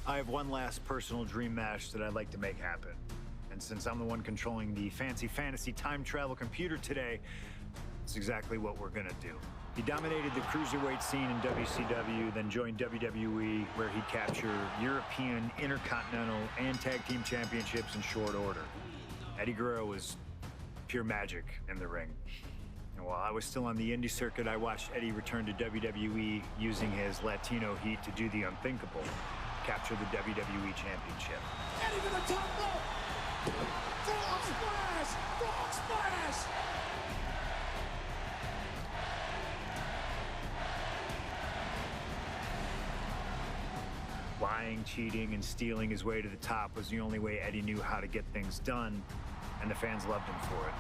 I have one last personal dream match that I'd like to make happen. And since I'm the one controlling the fancy fantasy time travel computer today, it's exactly what we're gonna do. He dominated the cruiserweight scene in WCW, then joined WWE, where he captured European, Intercontinental, and Tag Team Championships in short order. Eddie Guerrero was pure magic in the ring. And while I was still on the indie circuit, I watched Eddie return to WWE using his Latino heat to do the unthinkable. Capture the WWE Championship. Eddie to the top rope! Frog splash! Frog splash! Lying, cheating, and stealing his way to the top was the only way Eddie knew how to get things done, and the fans loved him for it.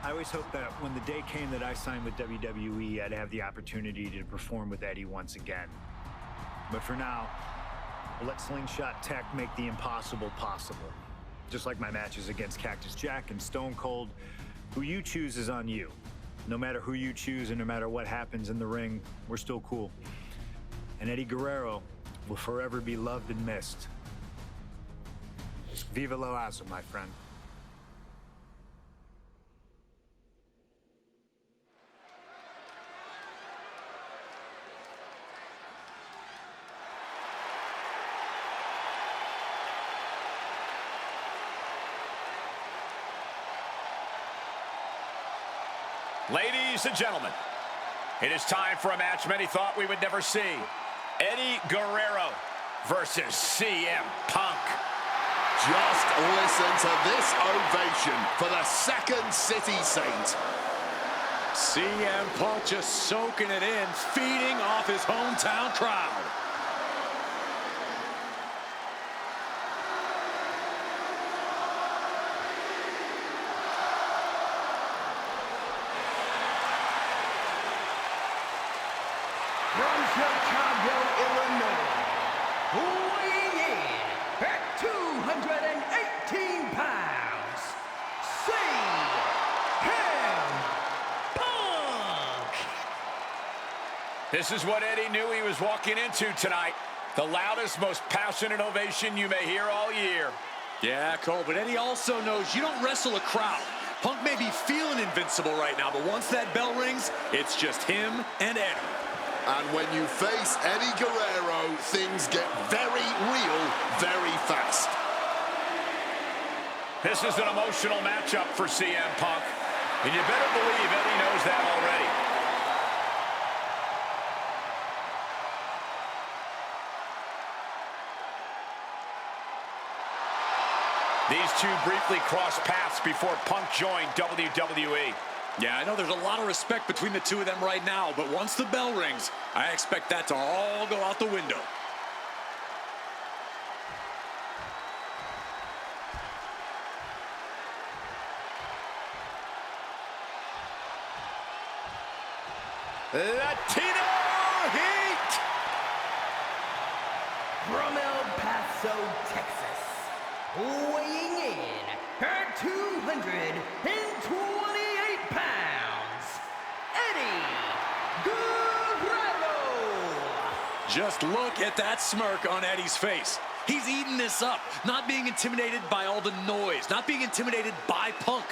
I always hoped that when the day came that I signed with WWE, I'd have the opportunity to perform with Eddie once again. But for now, we'll let Slingshot Tech make the impossible possible. Just like my matches against Cactus Jack and Stone Cold, who you choose is on you. No matter who you choose and no matter what happens in the ring, we're still cool. And Eddie Guerrero will forever be loved and missed. Viva lo Aso, my friend. Ladies and gentlemen, it is time for a match many thought we would never see. Eddie Guerrero versus CM Punk. Just listen to this ovation for the Second City Saint. CM Punk just soaking it in, feeding off his hometown crowd. From Chicago, Illinois, weighing in at 218 pounds, CM Punk! This is what Eddie knew he was walking into tonight. The loudest, most passionate ovation you may hear all year. Yeah, Cole, but Eddie also knows you don't wrestle a crowd. Punk may be feeling invincible right now, but once that bell rings, it's just him and Eddie. And when you face Eddie Guerrero, things get very real very fast. This is an emotional matchup for CM Punk, and you better believe Eddie knows that already. These two briefly crossed paths before Punk joined WWE. Yeah, I know there's a lot of respect between the two of them right now, but once the bell rings, I expect that to all go out the window. Latino Heat! From El Paso, Texas, weighing in at 228 pounds, Eddie Guerrero! Just look at that smirk on Eddie's face. He's eating this up, not being intimidated by all the noise, not being intimidated by Punk.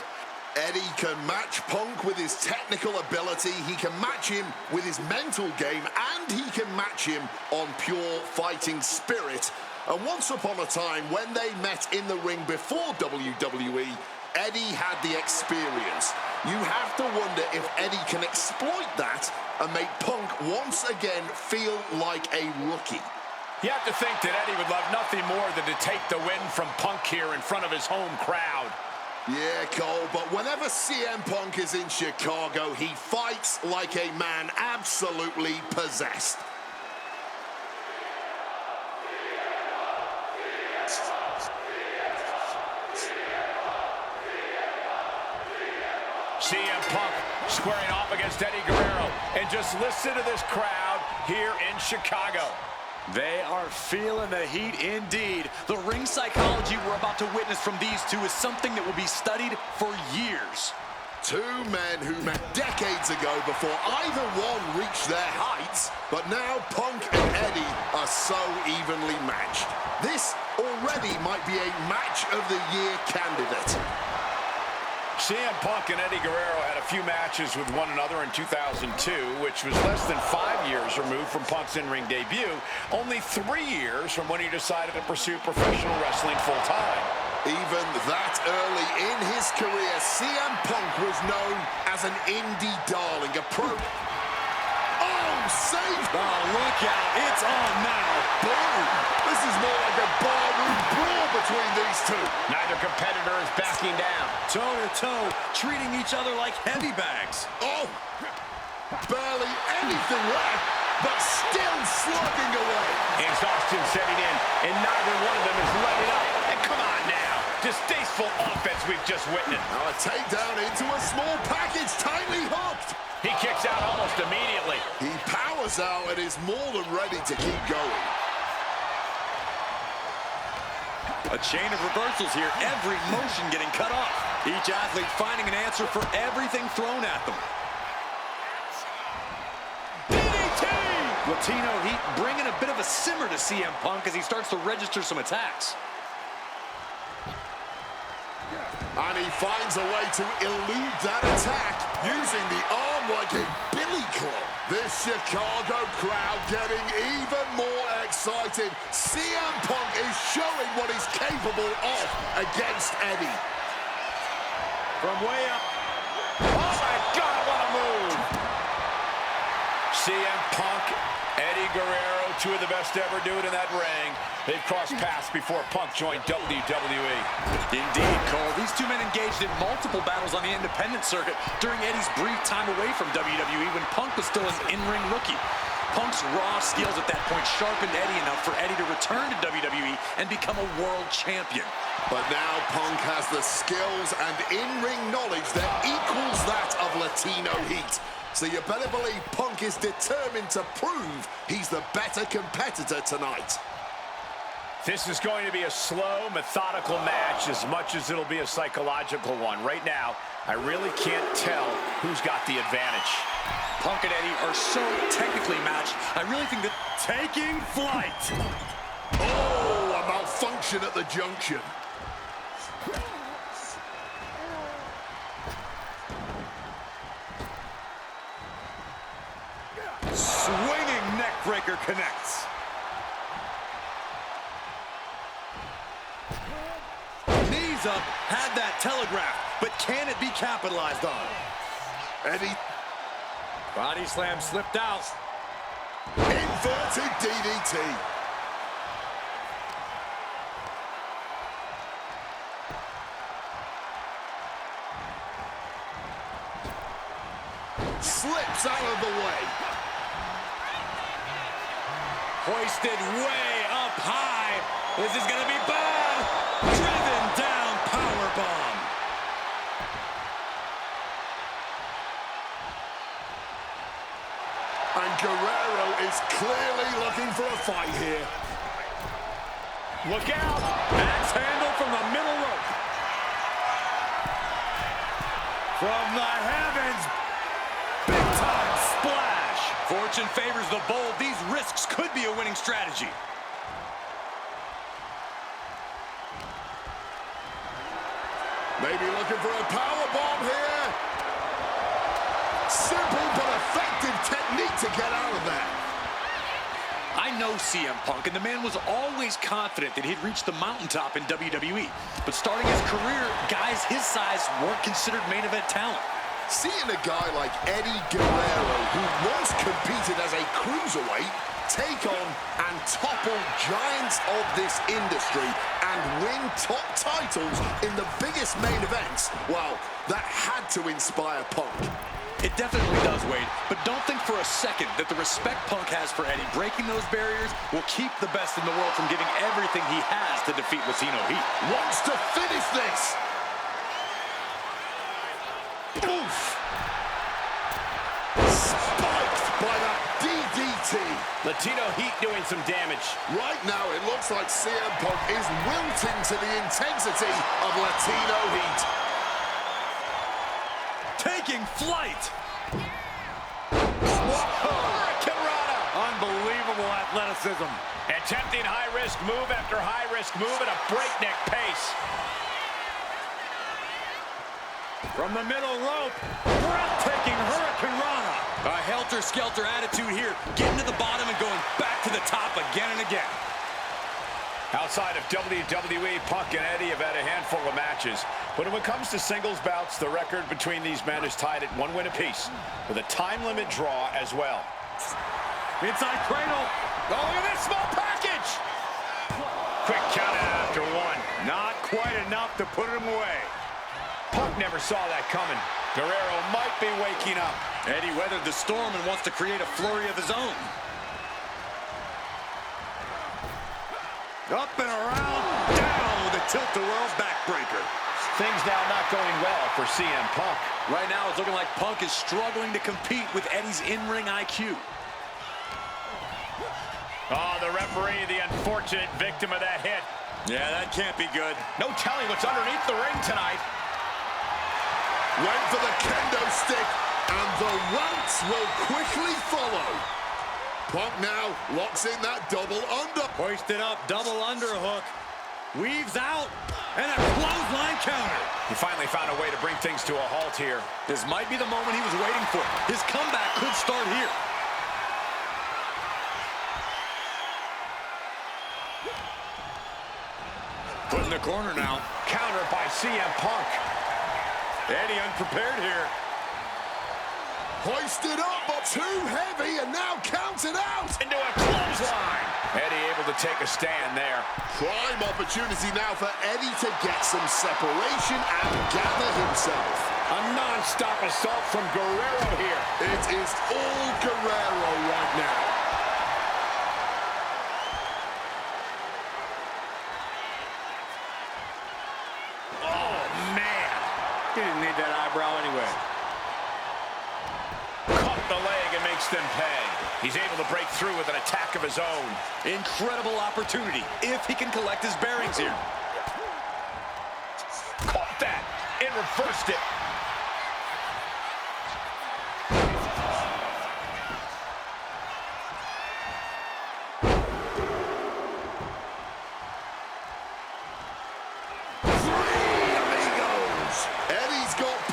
Eddie can match Punk with his technical ability, he can match him with his mental game, and he can match him on pure fighting spirit. And once upon a time, when they met in the ring before WWE, Eddie had the experience. You have to wonder if Eddie can exploit that and make Punk once again feel like a rookie. You have to think that Eddie would love nothing more than to take the win from Punk here in front of his home crowd. Yeah, Cole, but whenever CM Punk is in Chicago, he fights like a man absolutely possessed. CM Punk squaring off against Eddie Guerrero. And just listen to this crowd here in Chicago. They are feeling the heat indeed. The ring psychology we're about to witness from these two is something that will be studied for years. Two men who met decades ago before either one reached their heights, but now Punk and Eddie are so evenly matched. This already might be a match of the year candidate. CM Punk and Eddie Guerrero had a few matches with one another in 2002, which was less than 5 years removed from Punk's in-ring debut, only 3 years from when he decided to pursue professional wrestling full-time. Even that early in his career, CM Punk was known as an indie darling, Oh, safe! Oh, look out. It's on now. Boom! This is more like a barroom brawl between these two. Neither competitor is backing down. Toe-to-toe, treating each other like heavy bags. Oh! Barely anything left, but still slugging away. Exhaustion setting in, and neither one of them is letting up. And come on now. Distasteful offense we've just witnessed. Now a takedown into a small package, tightly hooked. He kicks out almost immediately. He powers out and is more than ready to keep going. A chain of reversals here, every motion getting cut off. Each athlete finding an answer for everything thrown at them. DDT! Latino Heat bringing a bit of a simmer to CM Punk as he starts to register some attacks. And he finds a way to elude that attack using the arm like a billy club. This Chicago crowd getting even more excited. CM Punk is showing what he's capable of against Eddie. From way up. Oh my God, what a move! CM Punk, Eddie Guerrero, two of the best to ever do it in that ring. They've crossed paths before Punk joined WWE. Indeed, Cole. These two men engaged in multiple battles on the independent circuit during Eddie's brief time away from WWE when Punk was still an in-ring rookie. Punk's raw skills at that point sharpened Eddie enough for Eddie to return to WWE and become a world champion. But now Punk has the skills and in-ring knowledge that equals that of Latino Heat. So you better believe Punk is determined to prove he's the better competitor tonight. This is going to be a slow, methodical match as much as it'll be a psychological one. Right now, I really can't tell who's got the advantage. Punk and Eddie are so technically matched, I really think that taking flight. Oh, a malfunction at the junction. Swinging neckbreaker connects. Knees up, had that telegraphed, but can it be capitalized on? Eddie. Body slam slipped out. Inverted DDT. Slips out of the way. Hoisted way up high. This is going to be bad. Driven down, powerbomb. And Guerrero is clearly looking for a fight here. Look out. Axe handle from the middle rope. From the heavens. Big time splash. Fortune favors the bold. These risks could be a winning strategy. Maybe looking for a powerbomb here. Simple but effective technique to get out of that. I know CM Punk, and the man was always confident that he'd reach the mountaintop in WWE. But starting his career, guys his size weren't considered main event talent. Seeing a guy like Eddie Guerrero, who once competed as a cruiserweight, take on and topple giants of this industry and win top titles in the biggest main events, well, that had to inspire Punk. It definitely does, Wade, but don't think for a second that the respect Punk has for Eddie breaking those barriers will keep the best in the world from giving everything he has to defeat Latino Heat. Wants to finish this. Oof. guillotine. Latino Heat doing some damage. Right now, it looks like CM Punk is wilting to the intensity of Latino Heat. Taking flight. Hurricanrana. Unbelievable athleticism. Attempting high-risk move after high-risk move at a breakneck pace. From the middle rope, breathtaking Hurricanrana. A helter-skelter attitude here, getting to the bottom and going back to the top again and again. Outside of WWE, Punk and Eddie have had a handful of matches. But when it comes to singles bouts, the record between these men is tied at 1 win apiece, with a time limit draw as well. Inside cradle. Oh, look at this small package! Quick count out after 1. Not quite enough to put him away. Punk never saw that coming. Guerrero might be waking up. Eddie weathered the storm and wants to create a flurry of his own. Up and around, down with a tilt-a-whirl backbreaker. Things now not going well for CM Punk. Right now, it's looking like Punk is struggling to compete with Eddie's in-ring IQ. Oh, the referee, the unfortunate victim of that hit. Yeah, that can't be good. No telling what's underneath the ring tonight. Went for the kendo stick, and the welts will quickly follow. Punk now locks in that double under. Hoisted up, double underhook. Weaves out, and a clothesline counter. He finally found a way to bring things to a halt here. This might be the moment he was waiting for. His comeback could start here. Put in the corner now. Counter by CM Punk. Eddie unprepared here. Hoisted up, but too heavy, and now counted out. Into a clothesline. Eddie able to take a stand there. Prime opportunity now for Eddie to get some separation and gather himself. A non-stop assault from Guerrero here. It is all Guerrero right now. Oh, man. He didn't need that eyebrow anyway. Caught the leg and makes them pay. He's able to break through with an attack of his own. Incredible opportunity if he can collect his bearings here. Caught that and reversed it.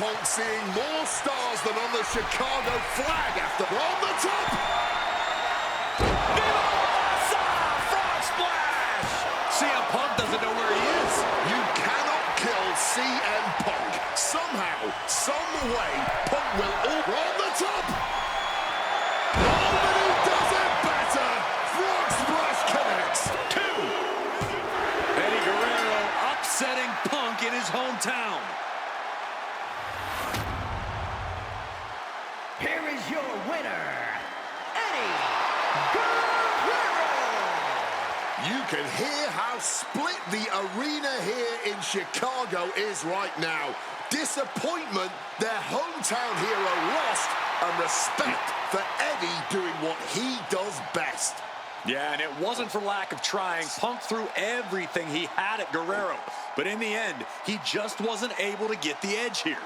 Punk seeing more stars than on the Chicago flag after on the top. Frog splash! CM Punk doesn't know where he is. You cannot kill CM Punk. Somehow, some way, Punk will all on the top. Nobody does it better. Frog splash connects. 2. Eddie Guerrero upsetting Punk in his hometown. Here is your winner, Eddie Guerrero! You can hear how split the arena here in Chicago is right now. Disappointment, their hometown hero lost, and respect for Eddie doing what he does best. Yeah, and it wasn't for lack of trying. Punk threw everything he had at Guerrero. But in the end, he just wasn't able to get the edge here.